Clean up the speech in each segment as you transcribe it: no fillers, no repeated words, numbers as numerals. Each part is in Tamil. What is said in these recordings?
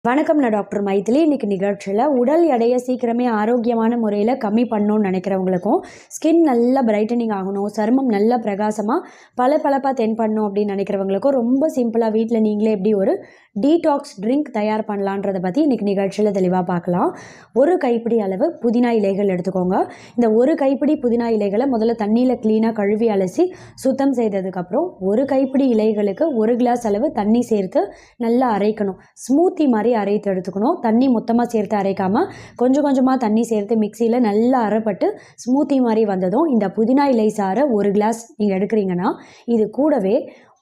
வணக்கம், நான் டாக்டர் மைதிலி. இன்றைக்கி நிகழ்ச்சியில் உடல் எடையை சீக்கிரமே ஆரோக்கியமான முறையில் கம்மி பண்ணணும்னு நினைக்கிறவங்களுக்கும், ஸ்கின் நல்லா பிரைட்டனிங் ஆகணும், சருமம் நல்லா பிரகாசமாக பளபளப்பாக தென்படணும் அப்படின்னு நினைக்கிறவங்களுக்கும் ரொம்ப சிம்பிளாக வீட்டில் நீங்களே எப்படி ஒரு டீடாக்ஸ் ட்ரிங்க் தயார் பண்ணலான்றதை பற்றி இன்றைக்கி நிகழ்ச்சியில் தெளிவாக பார்க்கலாம். ஒரு கைப்பிடி அளவு புதினா இலைகள் எடுத்துக்கோங்க. இந்த ஒரு கைப்பிடி புதினா இலைகளை முதல்ல தண்ணியில் க்ளீனாக கழுவி அலசி சுத்தம் செய்ததுக்கப்புறம் ஒரு கைப்பிடி இலைகளுக்கு 1 கிளாஸ் அளவு தண்ணி சேர்த்து நல்லா அரைக்கணும். ஸ்மூத்தி மாதிரி அரைத்து எடுத்துக்கணும். தண்ணி மொத்தமாக சேர்த்து அரைக்காமல் கொஞ்சம் கொஞ்சமாக தண்ணி சேர்த்து மிக்சியில் நல்லா அரைப்பட்டு ஸ்மூத்தி மாதிரி வந்ததும் இந்த புதினா இலை சாறை 1 கிளாஸ் நீங்கள் எடுக்கிறீங்கன்னா இது கூடவே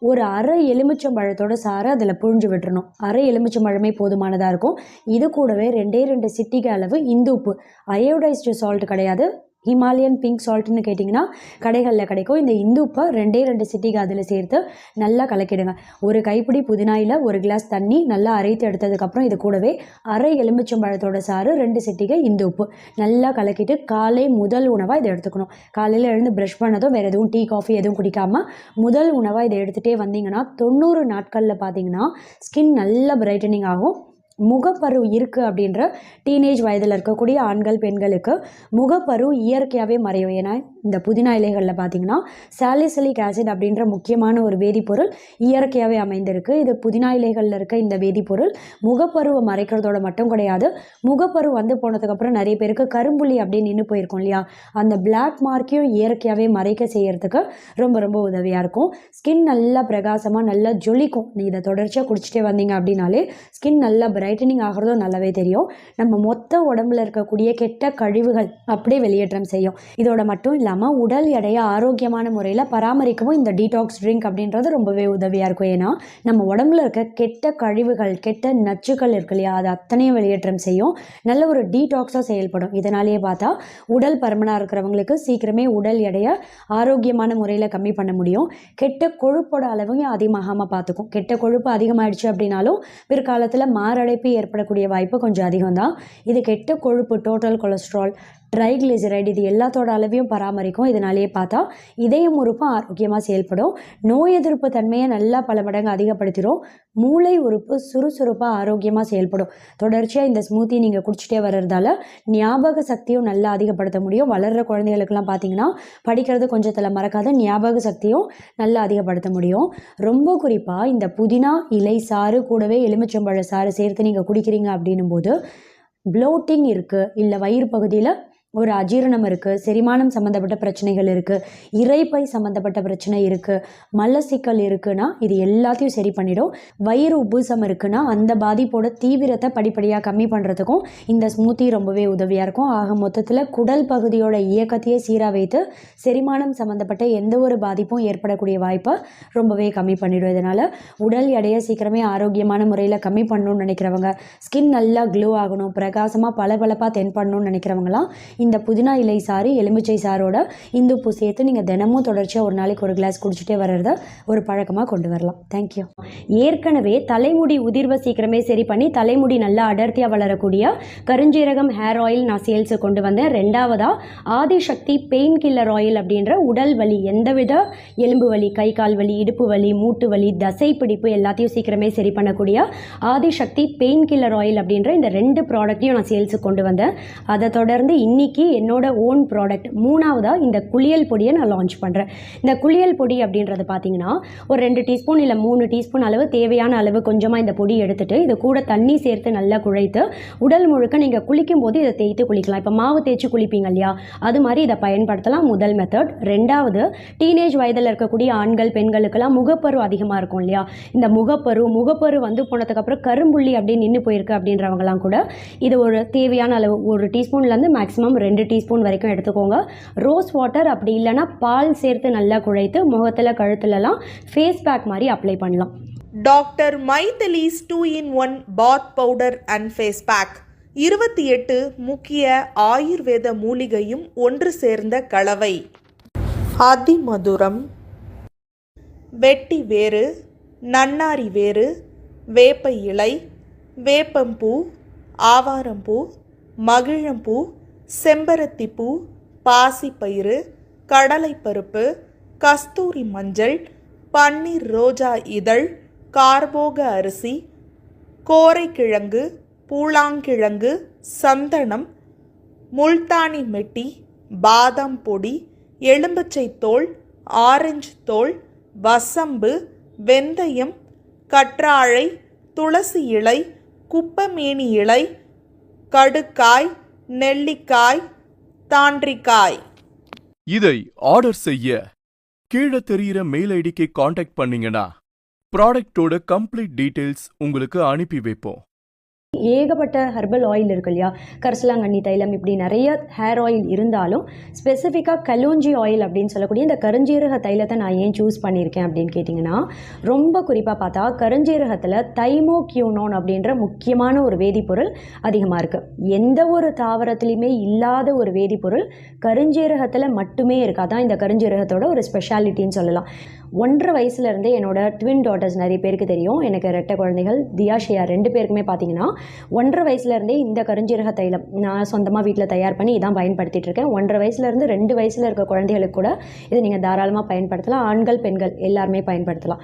ஒரு அரை எலுமிச்சம்பழத்தோட சாறை அதில் புழிஞ்சு விட்டுறணும். அரை எலுமிச்சம்பழமே போதுமானதாக இருக்கும். இது கூடவே 2 சிட்டிகை அளவு இந்து உப்பு, அயோடைஸ்டு சால்ட் கிடையாது, ஹிமாலயன் பிங்க் சால்ட்னு கேட்டிங்கன்னா கடைகளில் கிடைக்கும். இந்த இந்து உப்பை 2 சிட்டிகை அதில் சேர்த்து நல்லா கலக்கிடுங்க. ஒரு கைப்பிடி புதினாயில் 1 கிளாஸ் தண்ணி நல்லா அரைத்து எடுத்ததுக்கப்புறம் இது கூடவே அரை எலுமிச்சம்பழத்தோட சாறு 2 சிட்டிகை இந்து உப்பு நல்லா கலக்கிட்டு காலை முதல் உணவாக இதை எடுத்துக்கணும். காலையில் எழுந்து ப்ரஷ் பண்ணதும் வேறு எதுவும் டீ காஃபி எதுவும் குடிக்காமல் முதல் உணவாக இதை எடுத்துகிட்டே வந்தீங்கன்னா 90 நாட்களில் பார்த்தீங்கன்னா ஸ்கின் நல்லா பிரைட்டனிங் ஆகும். முகப்பரு இருக்குது அப்படின்ற டீனேஜ் வயதில் இருக்கக்கூடிய ஆண்கள் பெண்களுக்கு முகப்பரு இயற்கையாகவே மறையும். ஏன்னா இந்த புதினா இலைகளில் பார்த்திங்கன்னா சாலிசிலிக் ஆசிட் அப்படின்ற முக்கியமான ஒரு வேதிப்பொருள் இயற்கையாகவே அமைந்திருக்கு. இது புதினா இலைகளில் இருக்க இந்த வேதிப்பொருள் முகப்பருவை மறைக்கிறதோட மட்டும் கிடையாது, முகப்பரு வந்து போனதுக்கப்புறம் நிறைய பேருக்கு கரும்புள்ளி அப்படின்னு நின்று போயிருக்கோம் இல்லையா, அந்த பிளாக் மார்க்கையும் இயற்கையாகவே மறைக்க செய்யறதுக்கு ரொம்ப ரொம்ப உதவியாக இருக்கும். ஸ்கின் நல்லா பிரகாசமாக நல்லா ஜொலிக்கும். நீ இதை தொடர்ச்சியாக குடிச்சிட்டே வந்தீங்க அப்படின்னாலே ஸ்கின் நல்லா பிரைட்டனிங் ஆகிறதும் நல்லாவே தெரியும். நம்ம மொத்த உடம்புல இருக்கக்கூடிய கெட்ட கழிவுகள் அப்படியே வெளியேற்றம் செய்யும். இதோட மட்டும் இல்லாமல் உடல் எடையை ஆரோக்கியமான முறையில் பராமரிக்கவும் இந்த டீடாக்ஸ் ட்ரிங்க் அப்படின்றது ரொம்பவே உதவியாக இருக்கும். ஏன்னா நம்ம உடம்புல இருக்க கெட்ட கழிவுகள், கெட்ட நச்சுக்கள் இருக்கு இல்லையா, அது அத்தனையும் வெளியேற்றம் செய்யும். நல்ல ஒரு டீடாக்ஸாக செயல்படும். இதனாலேயே பார்த்தா உடல் பருமனாக இருக்கிறவங்களுக்கு சீக்கிரமே உடல் எடையை ஆரோக்கியமான முறையில் கம்மி பண்ண முடியும். கெட்ட கொழுப்போட அளவையும் அதிகமாகாமல் பார்த்துக்கும். கெட்ட கொழுப்பு அதிகமாகிடுச்சு அப்படின்னாலும் பிற்காலத்தில் மாரடைப்பு ஏற்படக்கூடிய வாய்ப்பு கொஞ்சம் அதிகம்தான். இது கெட்ட கொழுப்பு, டோட்டல் கொலஸ்ட்ரால், ட்ரைக்ளிசரைடு இது எல்லாத்தோட அளவையும் பராமரிக்கும். இதனாலேயே பார்த்தா இதயம் உறுப்பும் ஆரோக்கியமாக செயல்படும். நோய் எதிர்ப்பு தன்மையை நல்லா பல மடங்கு அதிகப்படுத்திடும். மூளை உறுப்பு சுறுசுறுப்பாக ஆரோக்கியமாக செயல்படும். தொடர்ச்சியாக இந்த ஸ்மூத்தி நீங்கள் குடிச்சிட்டே வர்றதால ஞாபக சக்தியும் நல்லா அதிகப்படுத்த முடியும். வளர்கிற குழந்தைகளுக்கெல்லாம் பார்த்தீங்கன்னா படிக்கிறது கொஞ்சத்தில் மறக்காத ஞாபக சக்தியும் நல்லா அதிகப்படுத்த முடியும். ரொம்ப குறிப்பாக இந்த புதினா இலை சாறு கூடவே எலுமிச்சம்பழ சாறு சேர்த்து நீங்கள் குடிக்கிறீங்க அப்படின்னும் போது ப்ளோட்டிங் இருக்குது, இல்லை வயிறு பகுதியில் ஒரு அஜீரணம் இருக்குது, செரிமானம் சம்மந்தப்பட்ட பிரச்சனைகள் இருக்குது, இரைப்பை சம்மந்தப்பட்ட பிரச்சனை இருக்குது, மலச்சிக்கல் இருக்குன்னா இது எல்லாத்தையும் சரி பண்ணிடும். வயிறு உப்புசம் இருக்குன்னா அந்த பாதிப்போட தீவிரத்தை படிப்படியாக கம்மி பண்ணுறதுக்கும் இந்த ஸ்மூத்தி ரொம்பவே உதவியாக இருக்கும். ஆக மொத்தத்தில் குடல் பகுதியோட இயக்கத்தையே சீராக வைத்து செரிமானம் சம்மந்தப்பட்ட எந்த ஒரு பாதிப்பும் ஏற்படக்கூடிய வாய்ப்பை ரொம்பவே கம்மி பண்ணிடும். இதனால் உடல் எடையை சீக்கிரமே ஆரோக்கியமான முறையில் கம்மி பண்ணணும்னு நினைக்கிறவங்க, ஸ்கின் நல்லா க்ளோ ஆகணும், பிரகாசமாக பளபளப்பாக தென்படணும்னு நினைக்கிறவங்களாம் இந்த புதினா இலை சாறு எலுமிச்சை சாரோட இந்து உப்பு சேர்த்து நீங்கள் தினமும் தொடர்ச்சியாக ஒரு நாளைக்கு 1 கிளாஸ் குடிச்சிட்டே வர்றத ஒரு பழக்கமாக கொண்டு வரலாம். தேங்க்யூ. ஏற்கனவே தலைமுடி உதிர்வை சீக்கிரமே சரி பண்ணி தலைமுடி நல்லா அடர்த்தியாக வளரக்கூடிய கருஞ்சீரகம் ஹேர் ஆயில் நான் சேல்ஸை கொண்டு வந்தேன். 2வதாக ஆதிசக்தி பெயின் கில்லர் ஆயில் அப்படின்ற உடல் வலி, எந்தவித எலும்பு வலி, கை கால் வலி, இடுப்பு வலி, மூட்டு வலி, தசை பிடிப்பு எல்லாத்தையும் சீக்கிரமே சரி பண்ணக்கூடிய ஆதிசக்தி பெயின் கில்லர் ஆயில் அப்படின்ற இந்த 2 ப்ராடக்ட்டையும் நான் சேல்ஸுக்கு கொண்டு வந்தேன். அதை தொடர்ந்து இன்னைக்கு என்னோட ஓன் ப்ராடக்ட் 3வதாக இந்த குளியல் பொடியை நான் லான்ச் பண்ணுறேன். இந்த குளியல் பொடி அப்படின்றது பார்த்தீங்கன்னா ஒரு 2 டீஸ்பூன் இல்லை 3 டீஸ்பூன் அளவு தேவையான அளவு கொஞ்சமாக இந்த பொடி எடுத்துட்டு இது கூட தண்ணி சேர்த்து நல்லா குழைத்து உடல் முழுக்க நீங்கள் குளிக்கும் போது இதை தேய்த்து குளிக்கலாம். இப்போ மாவு தேய்ச்சி குளிப்பீங்க இல்லையா, அது மாதிரி இதை பயன்படுத்தலாம். முதல் மெத்தட். 2வது, டீனேஜ் வயதில் இருக்கக்கூடிய ஆண்கள் பெண்களுக்கெல்லாம் முகப்பரு அதிகமாக இருக்கும் இல்லையா, இந்த முகப்பரு வந்து போனதுக்கப்புறம் கரும்புள்ளி அப்படியே நின்று போயிருக்கு அப்படின்றவங்கலாம் கூட இது ஒரு தேவையான அளவு 1 டீஸ்பூன்லேருந்து மேக்ஸிமம் 2 டீஸ்பூன் வரைக்கும் எடுத்துக்கோங்க. ரோஸ் வாட்டர் அப்படி இல்லைன்னா பால் சேர்த்து நல்லா குழைத்து முகத்தில் கழுத்துலலாம் ஃபேஸ் பேக் மாதிரி அப்ளை பண்ணலாம். Doctor Maithili's 2-in-1 bath powder and face pack 28 முக்கிய ஆயுர்வேத மூலிகையும் ஒன்று சேர்ந்த கலவை. அதிமதுரம், வெட்டி வேறு, நன்னாரி வேறு, வேப்ப இலை, வேப்பம்பூ, ஆவாரம்பூ, மகிழம்பூ, செம்பருத்திப்பூ, பாசிப்பயிறு, கடலைப்பருப்பு, கஸ்தூரி மஞ்சள், பன்னீர் ரோஜா இதழ், கார்போக அரிசி, கோரைக்கிழங்கு, பூளாங்கிழங்கு, சந்தனம், முல்தானி மெட்டி, பாதாம் பொடி, எலும்பச்சை தோல், ஆரஞ்சு தோல், வசம்பு, வெந்தயம், கற்றாழை, துளசி இலை, குப்பமேனி இலை, கடுக்காய், நெல்லிக்காய், தாண்டிக்காய். இதை ஆர்டர் செய்ய கீழே தெரியிற மெயில் ஐடிக்கு காண்டாக்ட் பண்ணீங்கன்னா ப்ராடக்டோட கம்ப்ளீட் டீடைல்ஸ் உங்களுக்கு அனுப்பி வைப்போம். ஏகப்பட்ட ஹெர்பல் ஆயில் இருக்கு இல்லையா, கரிசலாங்கண்ணி தைலம், இப்படி நிறைய ஹேர் ஆயில் இருந்தாலும் ஸ்பெசிஃபிக்காக கலோஞ்சி ஆயில் அப்படின்னு சொல்லக்கூடிய இந்த கருஞ்சீரக தைலத்தை நான் ஏன் சூஸ் பண்ணியிருக்கேன் அப்படின்னு கேட்டிங்கன்னா, ரொம்ப குறிப்பாக பார்த்தா கருஞ்சீரகத்தில் தைமோக்யூனோன் அப்படின்ற முக்கியமான ஒரு வேதிப்பொருள் அதிகமாக இருக்குது. எந்த ஒரு தாவரத்துலையுமே இல்லாத ஒரு வேதிப்பொருள் கருஞ்சீரகத்தில் மட்டுமே இருக்குது. அதான் இந்த கருஞ்சீரகத்தோட ஒரு ஸ்பெஷாலிட்டின்னு சொல்லலாம். 1.5 வயசுலேருந்தே என்னோட ட்வின் டாட்டர்ஸ் நிறைய பேருக்கு தெரியும், எனக்கு ரெட்டை குழந்தைகள் தியாஷியா 2 பேருக்குமே பார்த்தீங்கன்னா 1.5 வயசுலேருந்தே இந்த கருஞ்சீரக தைலம் நான் சொந்தமாக வீட்டில் தயார் பண்ணி இதான் பயன்படுத்திட்டு இருக்கேன். 1.5 வயசுலேருந்து 2 வயசில் இருக்க குழந்தைகளுக்கு கூட இதை நீங்கள் தாராளமாக பயன்படுத்தலாம். ஆண்கள் பெண்கள் எல்லாருமே பயன்படுத்தலாம்.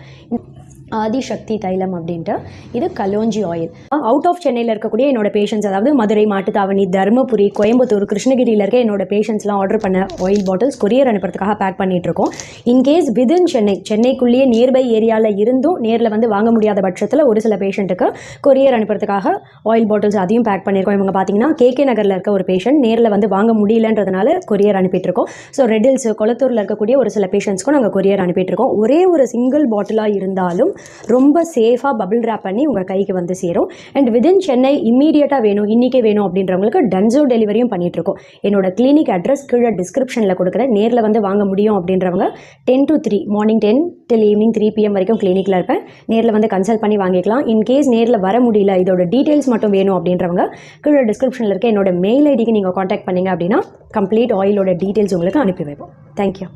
ஆதிசக்தி தைலம் அப்படின்ட்டு இது கலோஞ்சி ஆயில். அவுட் ஆஃப் சென்னையில் இருக்கக்கூடிய என்னோட பேஷண்ட்ஸ், அதாவது மதுரை, மாட்டுத்தாவணி, தருமபுரி, கோயம்புத்தூர், கிருஷ்ணகிரியில் இருக்க என்னோட பேஷண்ட்ஸ்லாம் ஆர்டர் பண்ண ஆயில் பாட்டில்ஸ் கொரியர் அனுப்புறதுக்காக பேக் பண்ணிகிட்ருக்கோம். இன்கேஸ் விதின் சென்னைக்குள்ளேயே நியர்பை ஏரியாவில் இருந்தும் நேரில் வந்து வாங்க முடியாத பட்சத்தில் ஒரு சில பேஷண்ட்டுக்கு கொரியர் அனுப்புறதுக்காக ஆயில் பாட்டில்ஸ் அதையும் பேக் பண்ணியிருக்கோம். இவங்க பார்த்தீங்கன்னா கேகே நகரில் இருக்க ஒரு பேஷண்ட் நேரில் வந்து வாங்க முடியலன்றதுனால கொரியர் அனுப்பிட்டுருக்கோம். ஸோ ரெட்டில்ஸ், கொளத்தூரில் இருக்கக்கூடிய ஒரு சில பேஷண்ட்ஸ்க்கும் நாங்கள் கொரியர் அனுப்பிட்டுருக்கோம். ஒரே ஒரு சிங்கிள் பாட்டிலாக இருந்தாலும் ரொம்ப சேஃபாக பபிள் ரேப் பண்ணி உங்கள் கைக்கு வந்து சேரும். அண்ட் விதின் சென்னை இம்மீடியட்டாக வேணும், இன்றைக்கே வேணும் அப்படின்றவங்களுக்கு டன்சோ டெலிவரியும் பண்ணிகிட்ருக்கோம். என்னோட கிளினிக் அட்ரஸ் கீழே டிஸ்கிரிப்ஷனில் கொடுக்குறேன். நேரில் வந்து வாங்க முடியும் அப்படின்றவங்க 10 to 3, morning 10 till evening 3 PM வரைக்கும் கிளினிக்கில் இருப்பேன். நேரில் வந்து கன்சல்ட் பண்ணி வாங்கிக்கலாம். இன்கேஸ் நேரில் வர முடியல, இதோட டீட்டெயில்ஸ் மட்டும் வேணும் அப்படின்றவங்க கீழே டிஸ்கிரிப்ஷனில் இருக்க என்னோட மெயில் ஐடிக்கு நீங்கள் காண்டாக்ட் பண்ணிங்க அப்படின்னா கம்ப்ளீட் ஆயிலோட டீட்டெயில்ஸ் உங்களுக்கு அனுப்பி வைப்போம். தேங்க்யூ.